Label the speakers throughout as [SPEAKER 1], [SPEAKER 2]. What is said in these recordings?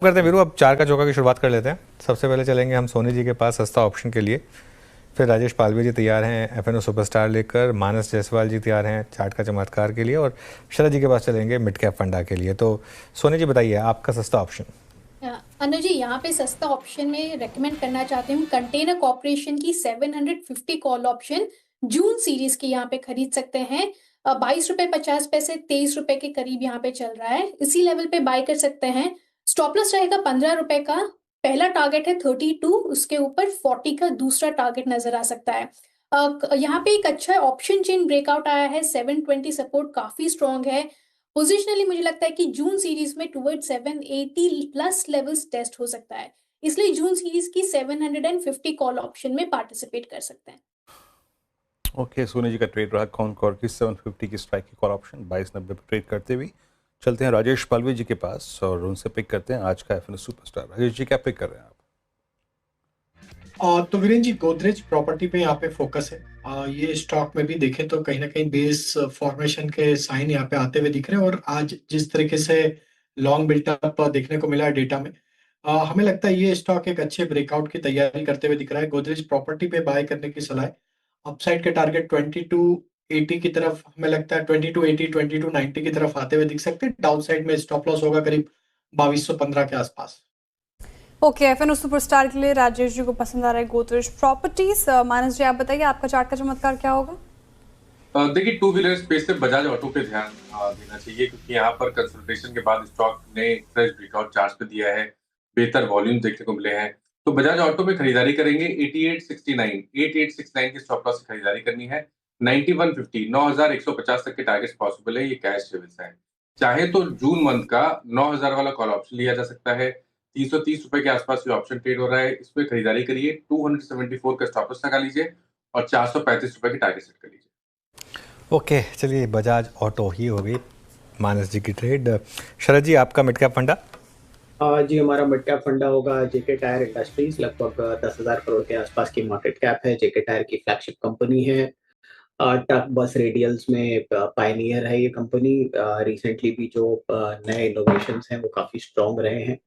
[SPEAKER 1] करते हैं वीरू, अब चार का चौका की शुरुआत कर लेते हैं। सबसे पहले चलेंगे हम सोनी जी के पास सस्ता ऑप्शन के लिए। फिर राजेश पालवी जी तैयार हैं एफएनओ सुपरस्टार लेकर, मानस जायसवाल जी तैयार हैं चार्ट का चमत्कार के लिए, और शरद जी के पास चलेंगे मिड कैप फंडा के लिए। तो सोनी जी बताइए आपका सस्ता ऑप्शन।
[SPEAKER 2] अनु जी, यहाँ पे सस्ता ऑप्शन में रेकमेंड करना चाहती हूँ कंटेनर कॉर्पोरेशन की 750 कॉल ऑप्शन जून सीरीज की यहाँ पे खरीद सकते हैं। 22 रुपये 50 पैसे, 23 रुपए के करीब यहाँ पे चल रहा है। इसी लेवल पे बाय कर सकते हैं। स्टॉप लॉस रहेगा 15 रुपए का। पहला टारगेट है 32, उसके ऊपर 40 का दूसरा टारगेट नजर आ सकता है। यहाँ पे एक अच्छा ऑप्शन चेन ब्रेकआउट आया है। 720 सपोर्ट काफी स्ट्रॉन्ग है। पोजिशनली मुझे लगता है कि जून सीरीज में टुवर्ड 780 प्लस लेवल्स टेस्ट हो सकता है, इसलिए जून सीरीज की 750 कॉल ऑप्शन में पार्टिसिपेट कर सकते हैं।
[SPEAKER 3] ओके, सोनी जी का ट्रेड रहा कॉनकॉर की 750 की स्ट्राइक की कॉल ऑप्शन 2290 पर ट्रेड करते हुए। चलते हैं राजेश पालवी जी के पास और उनसे पिक करते हैं आज का एफएनओ सुपरस्टार। राजेश जी क्या पिक कर रहे हैं आप?
[SPEAKER 4] तो वीरेन जी, गोदरेज प्रॉपर्टी पे यहाँ पे फोकस है। ये स्टॉक में भी देखें तो कहीं ना कहीं बेस फॉर्मेशन के साइन यहाँ पे आते हुए दिख रहे हैं, और आज जिस तरीके से लॉन्ग बिल्टअप देखने को मिला है डेटा में, हमें लगता है ये स्टॉक एक अच्छे ब्रेकआउट की तैयारी करते हुए दिख रहा है। गोदरेज प्रॉपर्टी पे बाय करने की सलाह है। अपसाइड के टारगेट 2280 की तरफ, हमें लगता है 2280 2290 की तरफ आते हुए दिख सकते हैं। डाउन साइड में स्टॉप लॉस होगा करीब 2215 के आसपास।
[SPEAKER 5] ओके, एफएनओ सुपरस्टार के लिए राजेश जी को पसंद आ रहा है गोदरेज प्रॉपर्टीज। मानस जी आप बताइए आपका चार्ट का चमत्कार क्या होगा?
[SPEAKER 6] देखिए, टू व्हीलर स्पेस से बजाज ऑटो पे ध्यान देना चाहिए, क्योंकि यहाँ पर कंसल्टेशन के बाद स्टॉक ने फ्रेश ब्रेकआउट चार्ज पे दिया है। बेहतर वॉल्यूम देखने को मिले हैं, तो बजाज ऑटो में खरीदारी करेंगे। 8869 की स्टॉप लॉस से खरीदारी करनी है। 9150 9150 तक के टारगेट्स पॉसिबल है। ये कैश लेवल्स है। चाहे तो जून मंथ का 9000 वाला कॉल ऑप्शन लिया जा सकता है। 330 रुपए के आसपास ये ऑप्शन ट्रेड हो रहा है, इसमें खरीदारी करिए। 274 का स्टॉप लॉस लगा लीजिए और 435 रुपए की टारगेट सेट कर लीजिए।
[SPEAKER 1] ओके, चलिए बजाज ऑटो ही हो गई मानस जी की ट्रेड। शरद जी आपका मिड कैप फंडा।
[SPEAKER 7] जी, हमारा मिड कैप फंडा होगा जेके टायर इंडस्ट्रीज। लगभग 10,000 करोड़ के आसपास की मार्केट कैप है। जेके टायर की फ्लैगशिप कंपनी है। ट्रक बस रेडियल्स में पायनियर है ये कंपनी। रिसेंटली भी जो नए इनोवेशंस हैं वो काफ़ी स्ट्रॉन्ग रहे हैं।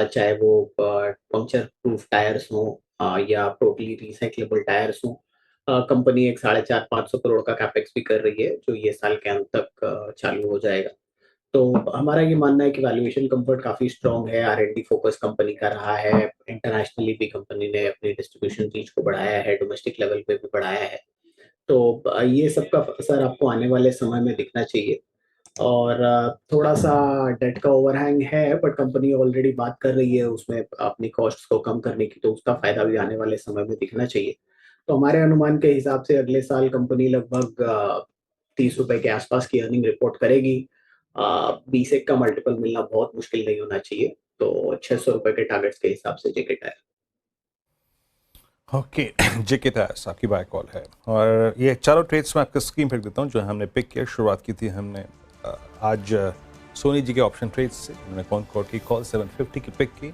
[SPEAKER 7] चाहे वो पंक्चर प्रूफ टायर्स हों या टोटली रिसाइक्लेबल टायर्स हों। कंपनी एक 450-500 करोड़ का कैपेक्स भी कर रही है, जो ये साल के अंत तक चालू हो जाएगा। तो हमारा ये मानना है कि वैल्यूएशन कंफर्ट काफ़ी स्ट्रॉन्ग है। आर-एन-डी फोकस कंपनी का रहा है। इंटरनेशनली भी कंपनी ने अपनी डिस्ट्रीब्यूशन रीच को बढ़ाया है, डोमेस्टिक लेवल पे भी बढ़ाया है। तो ये सब का असर आपको आने वाले समय में दिखना चाहिए। और थोड़ा-सा डेट का ओवरहैंग है, बट कंपनी ऑलरेडी बात कर रही है उसमें अपनी कॉस्ट्स को कम करने की, तो उसका फ़ायदा भी आने वाले समय में दिखना चाहिए। तो हमारे अनुमान के हिसाब से अगले साल कंपनी लगभग 30 रुपए के आसपास की अर्निंग रिपोर्ट करेगी। 20 का मल्टीपल मिलना बहुत मुश्किल नहीं होना चाहिए। तो 600 रुपए के टारगेट्स के हिसाब से जेके टायर।
[SPEAKER 3] ओके, जेके टायर्स आपकी बाय कॉल है। और ये चारों ट्रेड्स में आपका स्क्रीन फेंक देता हूँ जो हमने पिक किया। शुरुआत की थी हमने आज सोनी जी के ऑप्शन ट्रेड्स से। उन्होंने कॉनकॉर्ड की कॉल 750 की पिक की,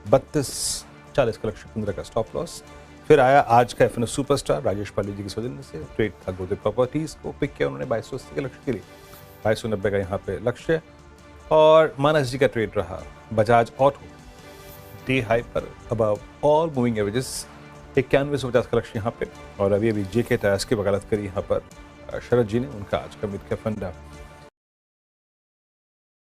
[SPEAKER 3] 3240 का लक्ष्य, 15 का स्टॉप लॉस। फिर आया आज का एफएनओ सुपरस्टार राजेश पाली जी की सौजन्य से। ट्रेड था गोदरेज प्रॉपर्टीज को पिक किया उन्होंने 2280 के लक्ष्य के लिए, 2290 का यहाँ पे लक्ष्य। और मानस जी का ट्रेड रहा बजाज ऑटो, डे हाई पर अबव ऑल मूविंग एवरेजेस, 9150 का लक्ष्य यहाँ पे। और अभी जेके टायर्स की वकालत करी यहाँ पर शरद जी ने। उनका आज का मिड कैप फंडा